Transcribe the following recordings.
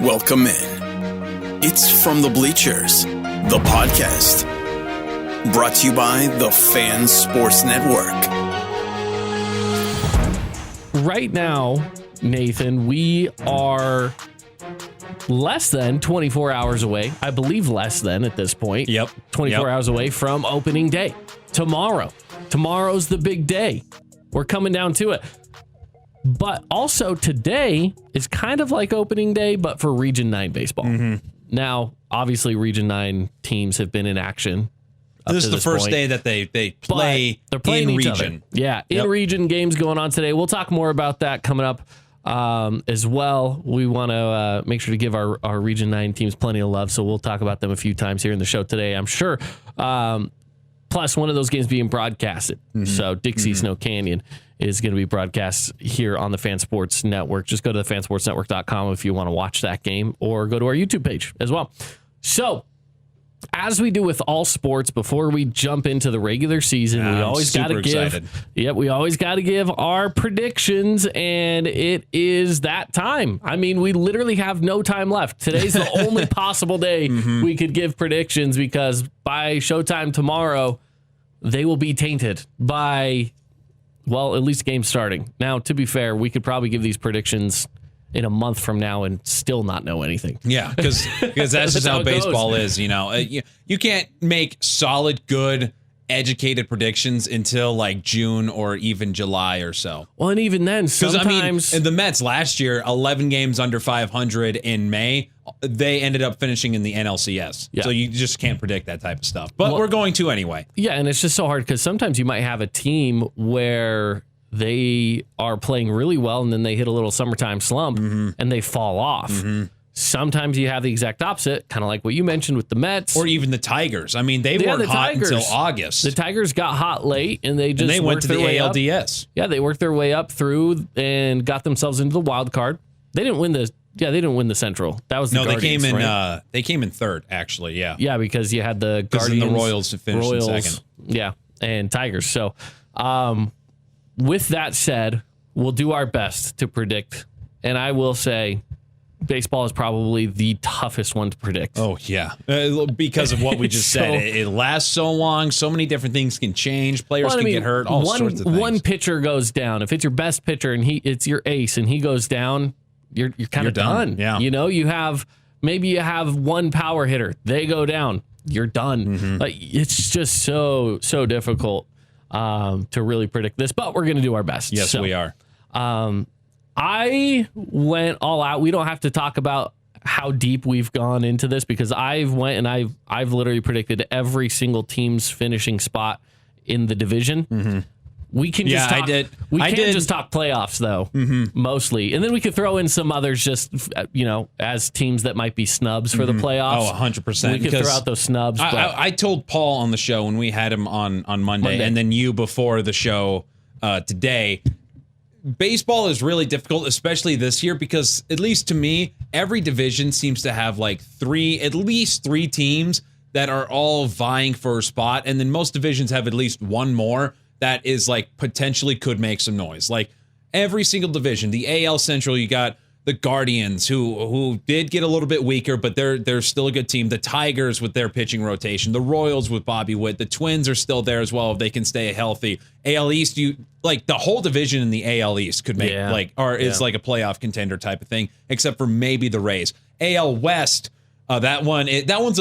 Welcome in. It's From the Bleachers, the podcast. Brought to you by the Fan Sports Network. Right now, Nathan, we are less than 24 hours away. I believe less than at this point. Yep. 24 hours away from opening day. Tomorrow's the big day. We're coming down to it. But also today is kind of like opening day, but for Region 9 baseball. Mm-hmm. Now, obviously, Region 9 teams have been in action. This is the first day that they play they're playing in each region. Other. Yeah, in-region games going on today. We'll talk more about that coming up as well. We want to make sure to give our Region 9 teams plenty of love, so we'll talk about them a few times here in the show today, I'm sure. Plus, one of those games being broadcasted. Mm-hmm. So Dixie Snow Canyon is going to be broadcast here on the Fan Sports Network. Just go to thefansportsnetwork.com if you want to watch that game, or go to our YouTube page as well. So, as we do with all sports, before we jump into the regular season, we always got to give our predictions, and it is that time. I mean, we literally have no time left. Today's the only possible day we could give predictions, because by showtime tomorrow, they will be tainted by, well, at least game starting. Now, to be fair, we could probably give these predictions in a month from now and still not know anything. Yeah, because that's just how baseball is. You know, you can't make solid, good, educated predictions until like June or even July or so. Well, and even then, sometimes the Mets last year, 11 games under 500 in May, they ended up finishing in the NLCS. Yeah. So you just can't predict that type of stuff. But we're going to anyway. Yeah, and it's just so hard because sometimes you might have a team where they are playing really well and then they hit a little summertime slump and they fall off. Mm-hmm. Sometimes you have the exact opposite, kind of like what you mentioned with the Mets. Or even the Tigers. I mean, they weren't hot until August. The Tigers got hot late and they went to the ALDS. Up. Yeah, they worked their way up through and got themselves into the wild card. They didn't win the Central. That was the Guardians, they came in right? They came in third, actually, yeah. Yeah, because you had the Guardians and the Royals to finish in second. Yeah, and Tigers. So, with that said, we'll do our best to predict. And I will say baseball is probably the toughest one to predict. Oh, yeah. Because of what we just said. It lasts so long. So many different things can change. Players can get hurt. All sorts of things. One pitcher goes down. If it's your best pitcher and it's your ace and he goes down, you're kind of done. Yeah. You know, you have one power hitter. They go down. You're done. Mm-hmm. Like, it's just so difficult to really predict this, but we're going to do our best. Yes, we are. I went all out. We don't have to talk about how deep we've gone into this, because I've literally predicted every single team's finishing spot in the division. Mm-hmm. We can just talk, just talk playoffs though, mostly, and then we could throw in some others, just as teams that might be snubs for the playoffs. Oh, 100%. We could throw out those snubs. I told Paul on the show when we had him on Monday, and then you before the show today. Baseball is really difficult, especially this year, because at least to me, every division seems to have like at least three teams that are all vying for a spot, and then most divisions have at least one more that is like potentially could make some noise. Like every single division, the AL Central, you got the Guardians who did get a little bit weaker, but they're still a good team. The Tigers with their pitching rotation, the Royals with Bobby Witt, the Twins are still there as well if they can stay healthy. AL East, the whole division in the AL East could make is like a playoff contender type of thing, except for maybe the Rays. AL West, that one's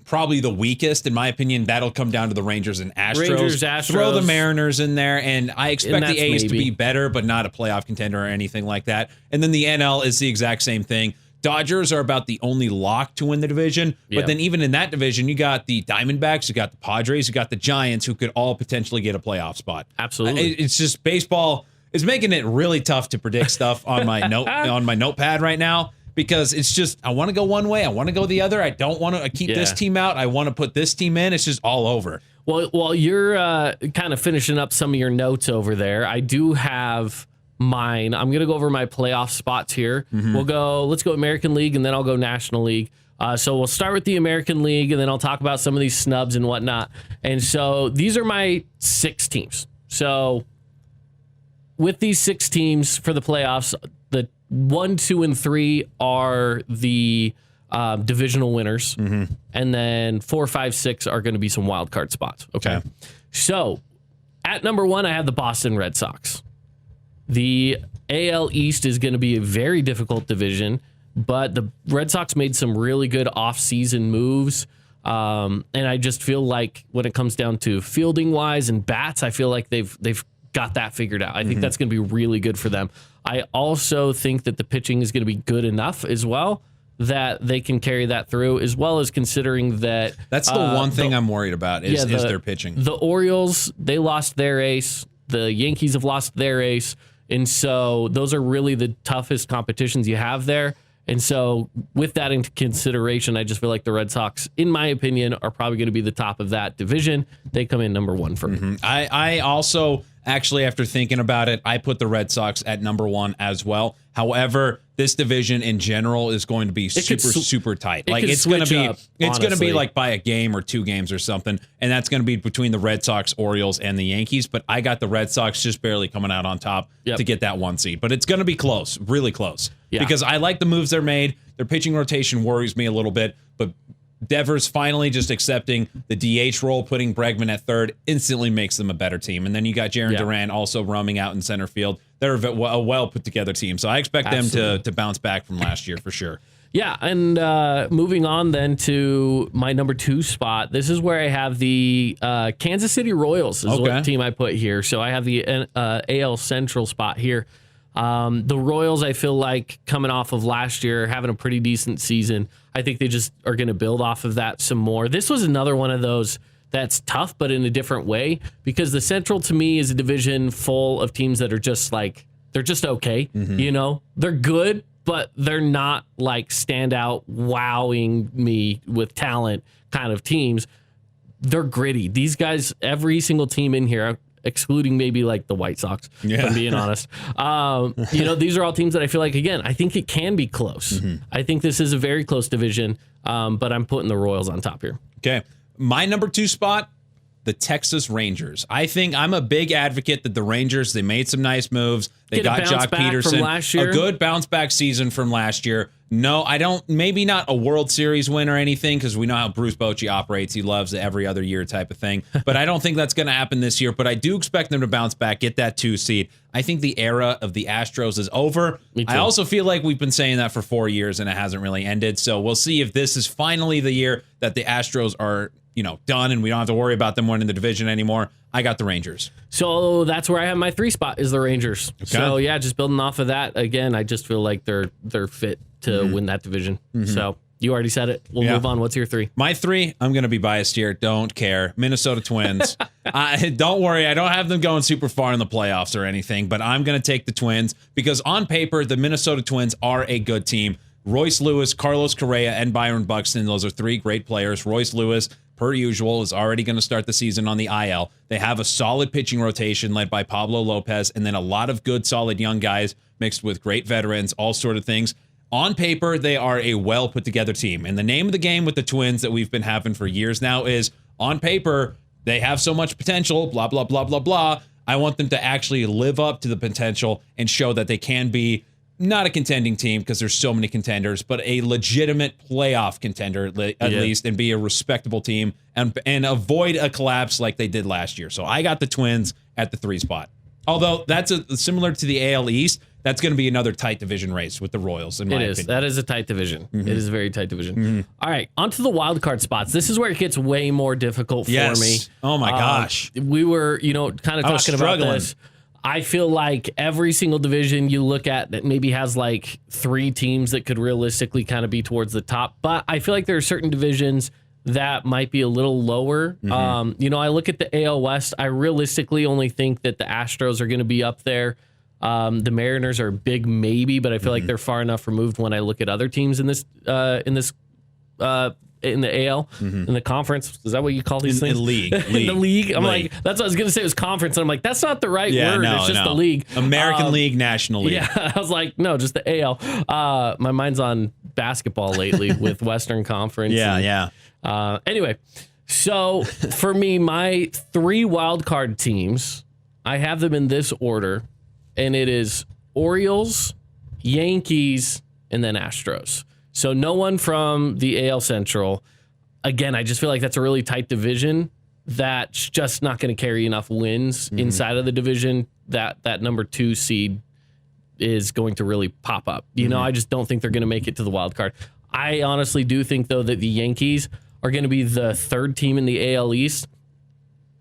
probably the weakest, in my opinion. That'll come down to the Rangers and Astros. Throw the Mariners in there, and I expect the A's to be better, but not a playoff contender or anything like that. And then the NL is the exact same thing. Dodgers are about the only lock to win the division, but then even in that division, you got the Diamondbacks, you got the Padres, you got the Giants, who could all potentially get a playoff spot. Absolutely. It's just baseball is making it really tough to predict stuff on my notepad right now. Because it's just, I want to go one way, I want to go the other. I don't want to keep this team out. I want to put this team in. It's just all over. Well, while you're kind of finishing up some of your notes over there, I do have mine. I'm going to go over my playoff spots here. Mm-hmm. Let's go American League, and then I'll go National League. So we'll start with the American League, and then I'll talk about some of these snubs and whatnot. And so these are my 6 teams. So with these 6 teams for the playoffs, 1, 2, and 3 are the divisional winners, and then 4, 5, 6 are going to be some wild card spots. Okay. So at number 1, I have the Boston Red Sox. The AL East is going to be a very difficult division, but the Red Sox made some really good off-season moves. And I just feel like when it comes down to fielding wise and bats, I feel like they've got that figured out. I think that's going to be really good for them. I also think that the pitching is going to be good enough as well that they can carry that through, as well as considering that that's the one thing I'm worried about is their pitching. The Orioles, they lost their ace. The Yankees have lost their ace. And so those are really the toughest competitions you have there. And so with that into consideration, I just feel like the Red Sox, in my opinion, are probably going to be the top of that division. They come in number 1 for me. I also, actually, after thinking about it, I put the Red Sox at number 1 as well. However, this division in general is going to be super tight. Like it's going to be like by a game or 2 games or something, and that's going to be between the Red Sox, Orioles, and the Yankees. But I got the Red Sox just barely coming out on top to get that 1 seed. But it's going to be close, really close, because I like the moves they're made. Their pitching rotation worries me a little bit, but Devers finally just accepting the DH role, putting Bregman at third, instantly makes them a better team. And then you got Jarren Duran also roaming out in center field. They're a well put together team. So I expect them to bounce back from last year for sure. Yeah, and moving on then to my number 2 spot. This is where I have the Kansas City Royals is what team I put here. So I have the AL Central spot here. The Royals, I feel like coming off of last year, having a pretty decent season. I think they just are going to build off of that some more. This was another one of those that's tough, but in a different way, because the Central to me is a division full of teams that are just like, they're just okay. You know, they're good, but they're not like standout, wowing me with talent kind of teams. They're gritty. These guys, every single team in here, excluding maybe like the White Sox, if I'm being honest. You know, these are all teams that I feel like, again, I think it can be close. I think this is a very close division, but I'm putting the Royals on top here. Okay. My number 2 spot, the Texas Rangers. I think I'm a big advocate that the Rangers, they made some nice moves. They got Jock Peterson. A good bounce back season from last year. No, I don't. Maybe not a World Series win or anything, because we know how Bruce Bochy operates. He loves the every other year type of thing. But I don't think that's going to happen this year. But I do expect them to bounce back, get that 2 seed. I think the era of the Astros is over. I also feel like we've been saying that for 4 years and it hasn't really ended. So we'll see if this is finally the year that the Astros are, done and we don't have to worry about them winning the division anymore. I got the Rangers. So that's where I have my 3 spot is the Rangers. Okay. So yeah, just building off of that again, I just feel like they're fit to win that division. So you already said it. We'll move on. What's your 3? My 3, I'm going to be biased here. Don't care. Minnesota Twins. Don't worry. I don't have them going super far in the playoffs or anything, but I'm going to take the Twins because on paper, the Minnesota Twins are a good team. Royce Lewis, Carlos Correa, and Byron Buxton. Those are 3 great players. Royce Lewis, per usual, is already going to start the season on the IL. They have a solid pitching rotation led by Pablo Lopez, and then a lot of good, solid young guys mixed with great veterans, all sort of things. On paper, they are a well put together team. And the name of the game with the Twins that we've been having for years now is, on paper, they have so much potential, blah, blah, blah, blah, blah. I want them to actually live up to the potential and show that they can be not a contending team because there's so many contenders, but a legitimate playoff contender at least, and be a respectable team and avoid a collapse like they did last year. So I got the Twins at the 3 spot. Although that's similar to the AL East, that's going to be another tight division race with the Royals, in my opinion. That is a tight division. It is a very tight division. All right, on to the wild card spots. This is where it gets way more difficult for me. Oh, my gosh. We were, kind of talking about this. I feel like every single division you look at that maybe has like 3 teams that could realistically kind of be towards the top. But I feel like there are certain divisions that might be a little lower. I look at the AL West. I realistically only think that the Astros are going to be up there. The Mariners are a big maybe, but I feel like they're far enough removed when I look at other teams in the AL, in the conference. Is that what you call these things? In league. In the league. I'm like, that's what I was going to say. It was conference. And I'm like, that's not the right word. It's just the league. American League, National League. Yeah. I was like, no, just the AL. My mind's on basketball lately with Western Conference. Anyway, so for me, my 3 wild card teams, I have them in this order, and it is Orioles, Yankees, and then Astros. So no one from the AL Central. Again, I just feel like that's a really tight division that's just not going to carry enough wins inside of the division that number 2 seed is going to really pop up. You know, I just don't think they're going to make it to the wild card. I honestly do think, though, that the Yankees are going to be the 3rd team in the AL East.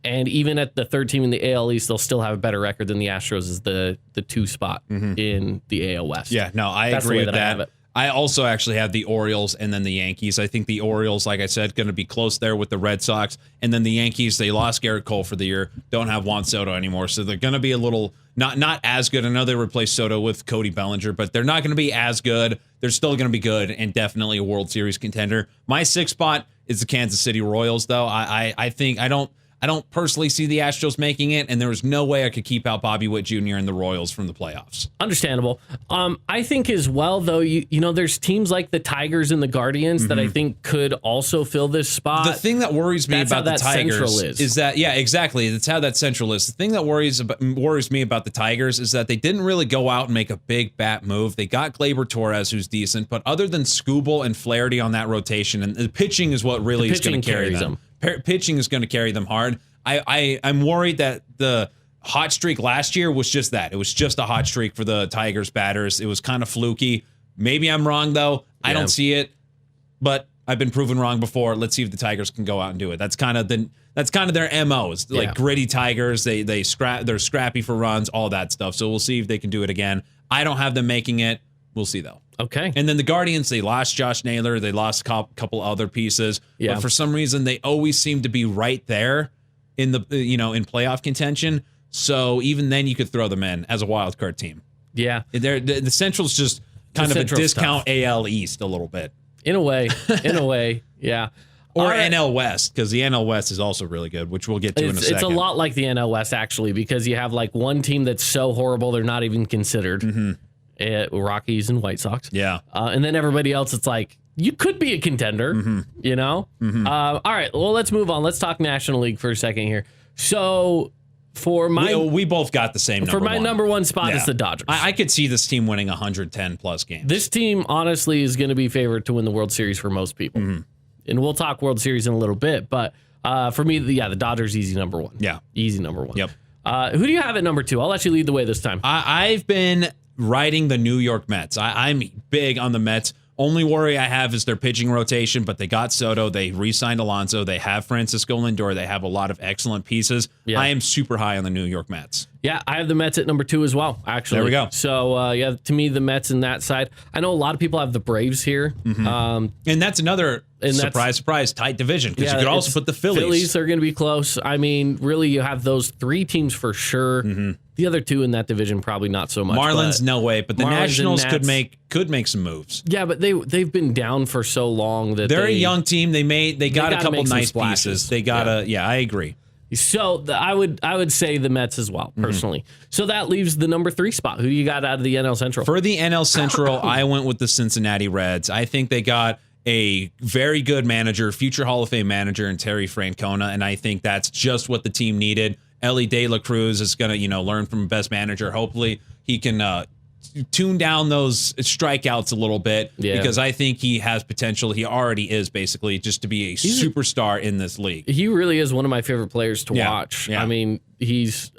And even at the 3rd team in the AL East, they'll still have a better record than the Astros as the 2 spot in the AL West. Yeah, no, I That's agree the way with that I have that. it. I also actually have the Orioles and then the Yankees. I think the Orioles, like I said, going to be close there with the Red Sox. And then the Yankees, they lost Garrett Cole for the year, don't have Juan Soto anymore. So they're going to be a little, not as good. I know they replaced Soto with Cody Bellinger, but they're not going to be as good. They're still going to be good and definitely a World Series contender. My 6th spot is the Kansas City Royals, though. I think I don't personally see the Astros making it, and there was no way I could keep out Bobby Witt Jr. and the Royals from the playoffs. Understandable. I think as well, though, you know, there's teams like the Tigers and the Guardians that I think could also fill this spot. The thing that worries me about the Tigers is that, yeah, exactly. That's how that Central is. The thing that worries me about the Tigers is that they didn't really go out and make a big bat move. They got Gleyber Torres, who's decent, but other than Skubal and Flaherty on that rotation, and the pitching is what really is going to carry them. Pitching is going to carry them hard. I'm worried that the hot streak last year was just that. It was just a hot streak for the Tigers batters. It was kind of fluky. Maybe I'm wrong, though. I don't see it, but I've been proven wrong before. Let's see if the Tigers can go out and do it. That's kind of their MO. It's like gritty Tigers. They're scrappy for runs, all that stuff. So we'll see if they can do it again. I don't have them making it. We'll see, though. Okay. And then the Guardians, they lost Josh Naylor. They lost a couple other pieces. Yeah. But for some reason, they always seem to be right there in the in playoff contention. So even then, you could throw them in as a wild card team. Yeah. The Central's just kind of a discount AL East a little bit. In a way. Yeah. Or NL West, because the NL West is also really good, which we'll get to in a second. It's a lot like the NL West, actually, because you have like one team that's so horrible they're not even considered. Rockies and White Sox. Yeah. And then everybody else, it's like, you could be a contender, you know? All right, well, let's move on. Let's talk National League for a second here. So for my... We both got the same number For my one. number 1 spot is the Dodgers. I could see this team winning 110-plus games. This team, honestly, is going to be favored to win the World Series for most people. And we'll talk World Series in a little bit, but for me, the Dodgers, easy number 1. Yeah. Easy number 1. Yep. Who do you have at number 2? I'll let you lead the way this time. I've been riding the New York Mets. I'm big on the Mets. Only worry I have is their pitching rotation, but they got Soto. They re-signed Alonso. They have Francisco Lindor. They have a lot of excellent pieces. Yeah. I am super high on the New York Mets. Yeah, I have the Mets at number 2 as well, actually. There we go. So, to me, the Mets in that side. I know a lot of people have the Braves here. And that's another surprise, tight division, because you could also put the Phillies. Phillies are going to be close. I mean, really, you have those 3 teams for sure. The other 2 in that division, probably not so much. Marlins, no way, but the Marlins Nationals could make some moves. Yeah, but they've been down for so long that they're a young team. They got a couple nice pieces. They got I agree. So I would say the Mets as well, personally. So that leaves the number 3 spot. Who you got out of the NL Central? For the NL Central, I went with the Cincinnati Reds. I think they got a very good manager, future Hall of Fame manager in Terry Francona, and I think that's just what the team needed. Ellie De La Cruz is going to, learn from best manager. Hopefully he can tune down those strikeouts a little bit, because I think he has potential. He already is, basically, just to be a superstar in this league. He really is one of my favorite players to watch. Yeah. I mean, he's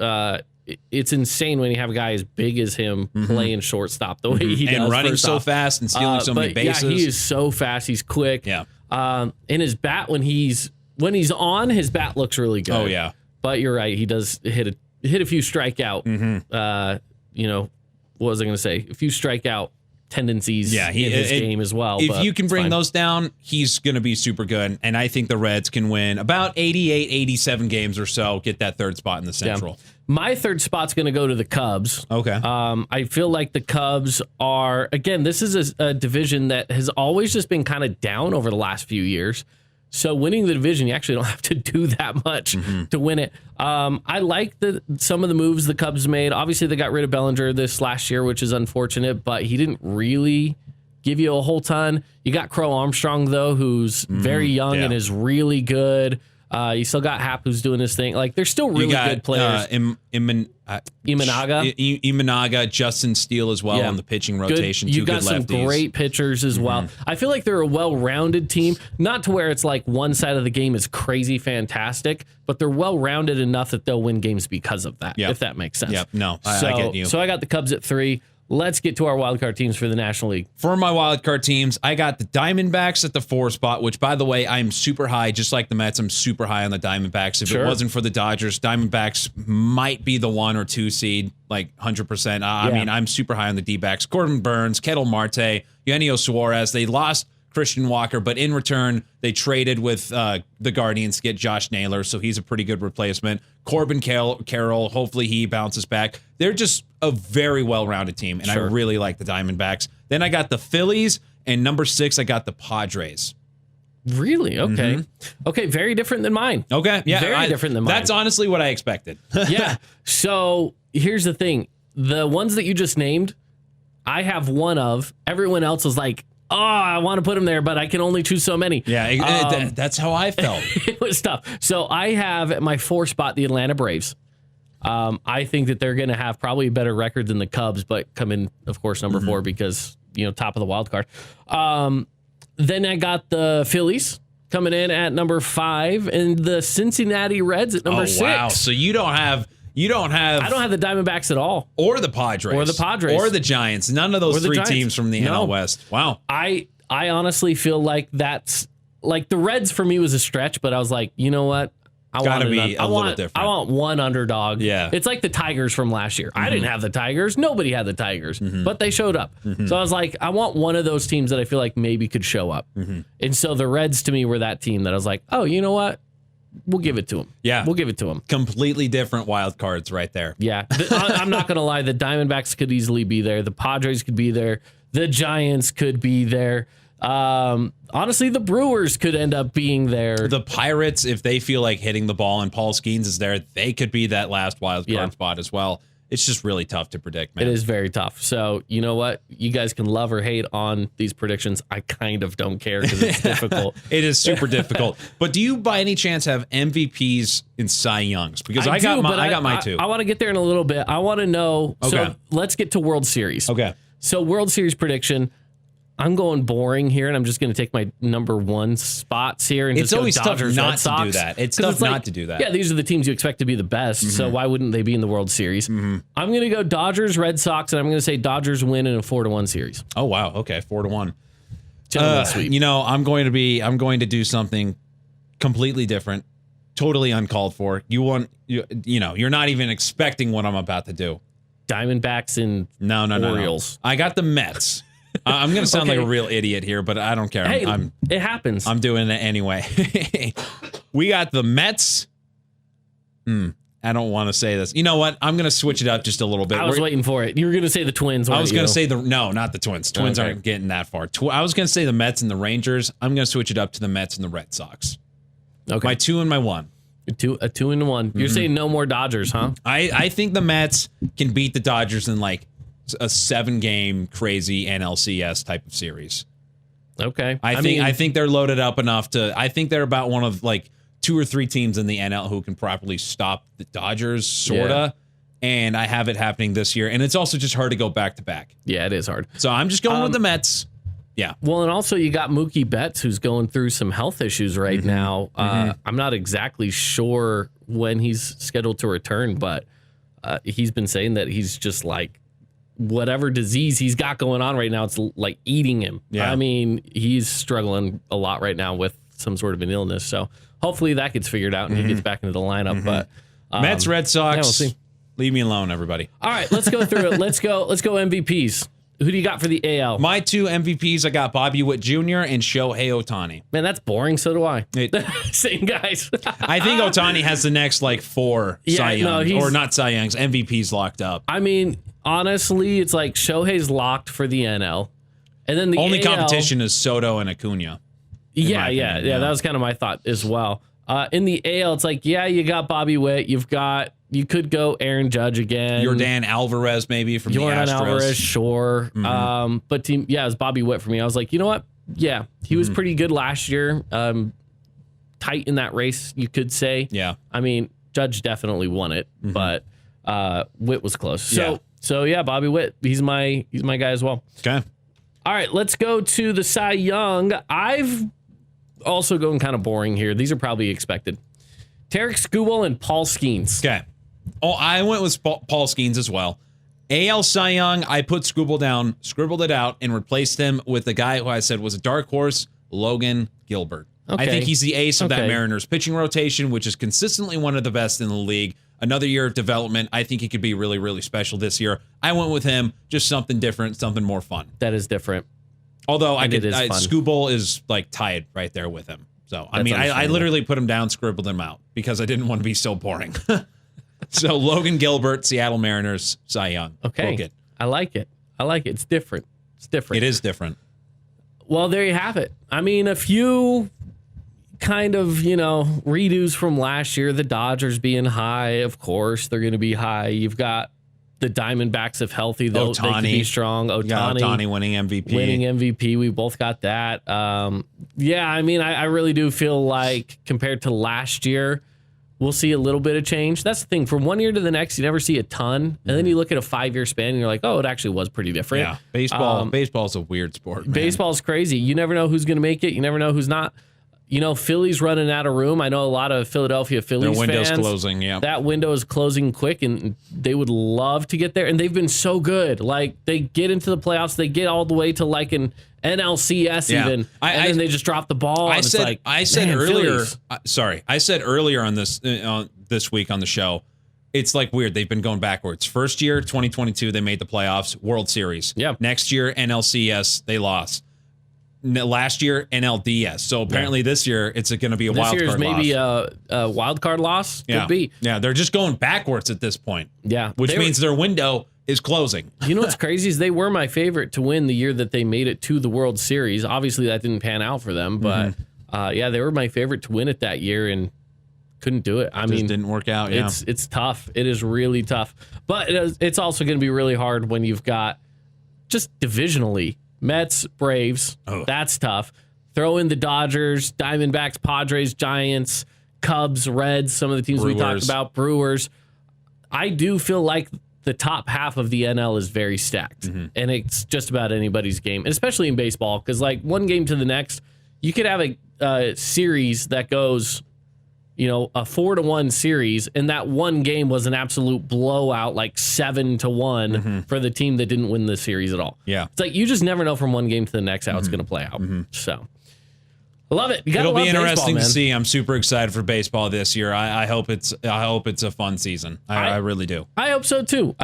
it's insane when you have a guy as big as him playing shortstop the way he does. And running so fast and stealing so many bases. Yeah, he is so fast. He's quick. Yeah. And his bat, when he's on, his bat looks really good. Oh, yeah. But you're right. He does hit a few strikeout. What was I going to say? A few strikeout tendencies in his game as well. If you can bring those down, he's going to be super good. And I think the Reds can win about 88, 87 games or so, get that 3rd spot in the Central. Yeah. My 3rd spot's going to go to the Cubs. Okay. I feel like the Cubs are, again, this is a division that has always just been kind of down over the last few years. So winning the division, you actually don't have to do that much to win it. I like some of the moves the Cubs made. Obviously, they got rid of Bellinger this last year, which is unfortunate, but he didn't really give you a whole ton. You got Crow Armstrong, though, who's very young and is really good. You still got Happ who's doing his thing. Like, there's still really good players. Imanaga, Justin Steele as well on the pitching rotation. You got good some lefties. great pitchers as well. I feel like they're a well-rounded team, not to where it's like one side of the game is crazy fantastic, but they're well-rounded enough that they'll win games because of that, if that makes sense. Yep, no, I get you. So I got the Cubs at 3. Let's get to our wildcard teams for the National League. For my wildcard teams, I got the Diamondbacks at the 4 spot, which, by the way, I'm super high, just like the Mets. I'm super high on the Diamondbacks. If it wasn't for the Dodgers, Diamondbacks might be the 1 or 2 seed, like 100%. I mean, I'm super high on the D-backs. Corbin Burns, Ketel Marte, Eugenio Suarez. They lost Christian Walker, but in return, they traded with the Guardians to get Josh Naylor, so he's a pretty good replacement. Corbin Carroll, hopefully he bounces back. They're just a very well-rounded team, and I really like the Diamondbacks. Then I got the Phillies, and number 6, I got the Padres. Really? Okay. Okay, very different than mine. Okay, yeah. Very different than mine. That's honestly what I expected. Yeah. So here's the thing. The ones that you just named, I have one of. Everyone else is like, oh, I want to put him there, but I can only choose so many. Yeah, that's how I felt. It was tough. So I have at my 4 spot the Atlanta Braves. I think that they're going to have probably a better record than the Cubs, but come in, of course, number 4 because, top of the wild card. Then I got the Phillies coming in at number 5 and the Cincinnati Reds at number 6. Wow. So you don't have I don't have the Diamondbacks at all. Or the Padres. Or the Giants. None of those 3 teams from the NL West. Wow. I honestly feel like that's like the Reds for me was a stretch, but I was like, you know what? I want different. I want one underdog. Yeah. It's like the Tigers from last year. I didn't have the Tigers. Nobody had the Tigers, but they showed up. So I was like, I want one of those teams that I feel like maybe could show up. And so the Reds to me were that team that I was like, oh, you know what? We'll give it to them. Yeah. We'll give it to them. Completely different wild cards right there. Yeah. I'm not going to lie. The Diamondbacks could easily be there. The Padres could be there. The Giants could be there. Honestly, the Brewers could end up being there. The Pirates, if they feel like hitting the ball and Paul Skeens is there, they could be that last wild card spot as well. It's just really tough to predict, man. It is very tough. So, you know what? You guys can love or hate on these predictions. I kind of don't care because it's difficult. It is super difficult. But do you, by any chance, have MVPs in Cy Youngs? Because I got mine too. I want to get there in a little bit. I want to know. Okay. So let's get to World Series. Okay. So World Series prediction. I'm going boring here, and I'm just going to take my number 1 spots here. And it's just always go tough Dodgers, not Red Sox. to do that. It's tough not to do that. Yeah, these are the teams you expect to be the best, so why wouldn't they be in the World Series? I'm going to go Dodgers, Red Sox, and I'm going to say Dodgers win in a 4-1 series. Oh, wow. Okay, 4-1. Sweep. I'm going to do something completely different, totally uncalled for. You're not even expecting what I'm about to do. Diamondbacks and Orioles. No. I got the Mets. I'm going to sound like a real idiot here, but I don't care. Hey, it happens. I'm doing it anyway. We got the Mets. I don't want to say this. You know what? I'm going to switch it up just a little bit. I was waiting for it. You were going to say the Twins. I was going to say not the Twins. Twins aren't getting that far. I was going to say the Mets and the Rangers. I'm going to switch it up to the Mets and the Red Sox. Okay. My 2 and my 1. A 2 and 1. You're saying no more Dodgers, huh? I think the Mets can beat the Dodgers in like a 7-game crazy NLCS type of series. Okay. I think they're loaded up enough I think they're about one of like 2 or 3 teams in the NL who can properly stop the Dodgers, sorta. Yeah. And I have it happening this year. And it's also just hard to go back to back. Yeah, it is hard. So I'm just going with the Mets. Yeah. Well, and also you got Mookie Betts, who's going through some health issues right now. I'm not exactly sure when he's scheduled to return, but he's been saying that he's just like, whatever disease he's got going on right now, it's like eating him. Yeah. I mean, he's struggling a lot right now with some sort of an illness. So hopefully that gets figured out and he gets back into the lineup. But Mets, Red Sox, we'll see. Leave me alone, everybody. All right, let's go through it. Let's go MVPs. Who do you got for the AL? My 2 MVPs, I got Bobby Witt Jr. and Shohei Ohtani. Man, that's boring. So do I. Same guys. I think Ohtani has the next 4 Cy Youngs, or not Cy Youngs, MVPs locked up. I mean, honestly, it's like Shohei's locked for the NL. And then the only AL, competition is Soto and Acuna. Yeah. That was kind of my thought as well. In the AL, it's like, you got Bobby Witt. You could go Aaron Judge again. Yordan Alvarez maybe from the Astros. Alvarez, sure. But it was Bobby Witt for me. I was like, you know what? Yeah, he was pretty good last year. tight in that race, you could say. Yeah. I mean, Judge definitely won it, but Witt was close. So yeah, Bobby Witt, he's my guy as well. Okay. All right, let's go to the Cy Young. I've also going kind of boring here. These are probably expected. Tarek Skubal and Paul Skeens. Okay. Oh, I went with Paul Skeens as well. AL Cy Young, I put Skubal down, scribbled it out, and replaced him with the guy who I said was a dark horse, Logan Gilbert. Okay. I think he's the ace of that Okay. Mariners pitching rotation, which is consistently one of the best in the league. Another year of development. I think he could be really, really special this year. I went with him, just something different, something more fun. That is different. Although fun. Skubal is like tied right there with him. So, I mean, I literally put him down, scribbled him out because I didn't want to be so boring. So, Logan Gilbert, Seattle Mariners, Cy Young. Okay. Book it. I like it. It's different. It is different. Well, there you have it. I mean, a few kind of, redos from last year. The Dodgers being high, of course, they're going to be high. You've got the Diamondbacks, if healthy, they can be strong. Ohtani winning MVP. We both got that. Yeah, I mean, I really do feel like compared to last year, we'll see a little bit of change. That's the thing. From one year to the next, you never see a ton. And then you look at a 5-year span and you're like, oh, it actually was pretty different. Yeah. Baseball's a weird sport, man. Baseball's crazy. You never know who's going to make it. You never know who's not. Philly's running out of room. I know a lot of Philadelphia Phillies fans. Their window's closing, yeah. That window is closing quick, and they would love to get there. And they've been so good. Like, they get into the playoffs. They get all the way to, like, an NLCS even. And then they just drop the ball. I said earlier on this week on the show, it's like weird. They've been going backwards. First year, 2022, they made the playoffs, World Series. Yeah. Next year, NLCS, they lost. Last year, NLDS. So apparently this year, it's going to be a wild card loss. This year's maybe a wild card loss. Yeah. Could be. Yeah, they're just going backwards at this point. Yeah. Which means their window is closing. You know what's crazy is they were my favorite to win the year that they made it to the World Series. Obviously, that didn't pan out for them. But, they were my favorite to win it that year and couldn't do it. I mean, didn't work out, yeah. It's tough. It is really tough. But it's also going to be really hard when you've got just divisionally Mets, Braves. Oh. That's tough. Throw in the Dodgers, Diamondbacks, Padres, Giants, Cubs, Reds, some of the teams we talked about, Brewers. I do feel like the top half of the NL is very stacked, and it's just about anybody's game, especially in baseball, because like one game to the next, you could have a series that goes, a 4-1 series, and that one game was an absolute blowout, like 7-1 for the team that didn't win the series at all. Yeah. It's like you just never know from one game to the next how it's going to play out. So, I love it. It'll be interesting to see. I'm super excited for baseball this year. I hope it's a fun season. I really do. I hope so too.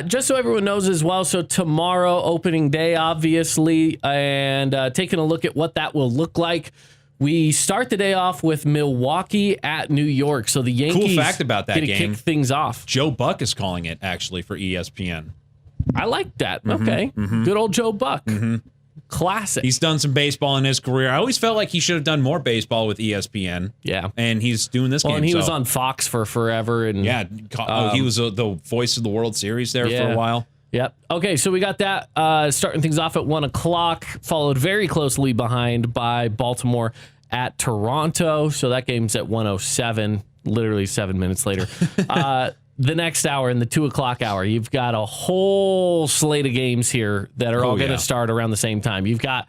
Just so everyone knows as well, so tomorrow, opening day, obviously, and taking a look at what that will look like. We start the day off with Milwaukee at New York. So the Yankees cool fact about that game, kick things off. Joe Buck is calling it actually for ESPN. I like that. Okay. Good old Joe Buck. Classic. He's done some baseball in his career. I always felt like he should have done more baseball with ESPN. Yeah. And he's doing this game. And he was on Fox for forever. And yeah. He was the voice of the World Series there for a while. Yep. Okay, so we got that starting things off at 1 o'clock, followed very closely behind by Baltimore at Toronto. So that game's at 1:07, literally 7 minutes later. The next hour, in the 2 o'clock hour, you've got a whole slate of games here that are all going to start around the same time. You've got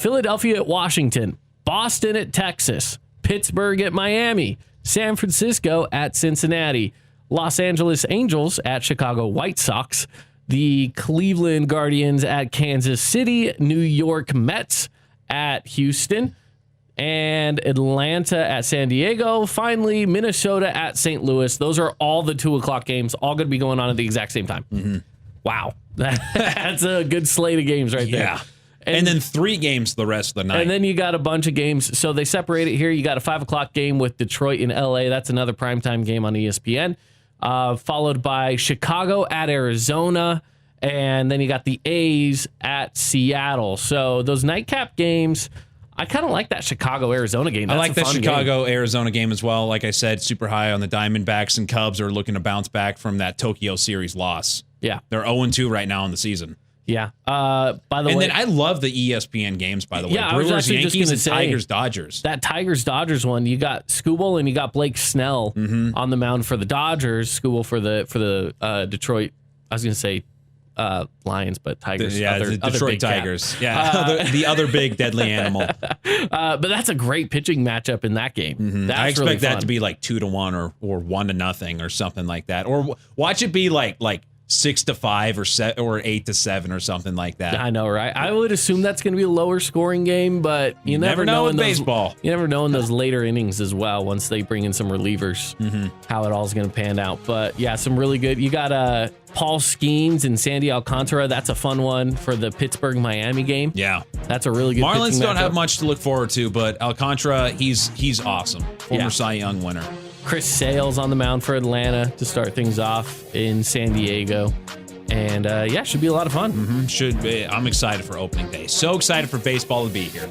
Philadelphia at Washington, Boston at Texas, Pittsburgh at Miami, San Francisco at Cincinnati, Los Angeles Angels at Chicago White Sox, the Cleveland Guardians at Kansas City, New York Mets at Houston, and Atlanta at San Diego. Finally, Minnesota at St. Louis. Those are all the 2 o'clock games, all going to be going on at the exact same time. Wow. That's a good slate of games right there. Yeah. And then 3 games the rest of the night. And then you got a bunch of games. So they separate it here. You got a 5 o'clock game with Detroit and LA. That's another primetime game on ESPN. Followed by Chicago at Arizona, and then you got the A's at Seattle. So those nightcap games, I kind of like that Chicago-Arizona game. That's I like that Chicago-Arizona game as well. Like I said, super high on the Diamondbacks, and Cubs are looking to bounce back from that Tokyo series loss. Yeah. They're 0-2 right now in the season. Yeah. By the way, and then I love the ESPN games. By the way, yeah, I was Brewers, actually just Yankees, gonna and say, Tigers, Dodgers. That Tigers Dodgers one, you got Skubal and you got Blake Snell on the mound for the Dodgers. Skubal for the Detroit. I was gonna say Lions, but Tigers. The Detroit Tigers. Yeah, the other big deadly animal. But that's a great pitching matchup in that game. That's I expect really that fun. to be like 2-1 or 1-0 or something like that. Or watch it be like 6-5 or 8-7 or something like that. I know, right? I would assume that's going to be a lower scoring game, but you never know in baseball. You never know in those later innings as well. Once they bring in some relievers, how it all is going to pan out. But yeah, some really good. You got Paul Skeens and Sandy Alcantara. That's a fun one for the Pittsburgh-Miami game. Yeah, that's a really good. Marlins don't matchup. have much to look forward to, but Alcantara, he's awesome. Former Cy Young winner. Chris Sale's on the mound for Atlanta to start things off in San Diego. And should be a lot of fun. Should be. I'm excited for opening day. So excited for baseball to be here.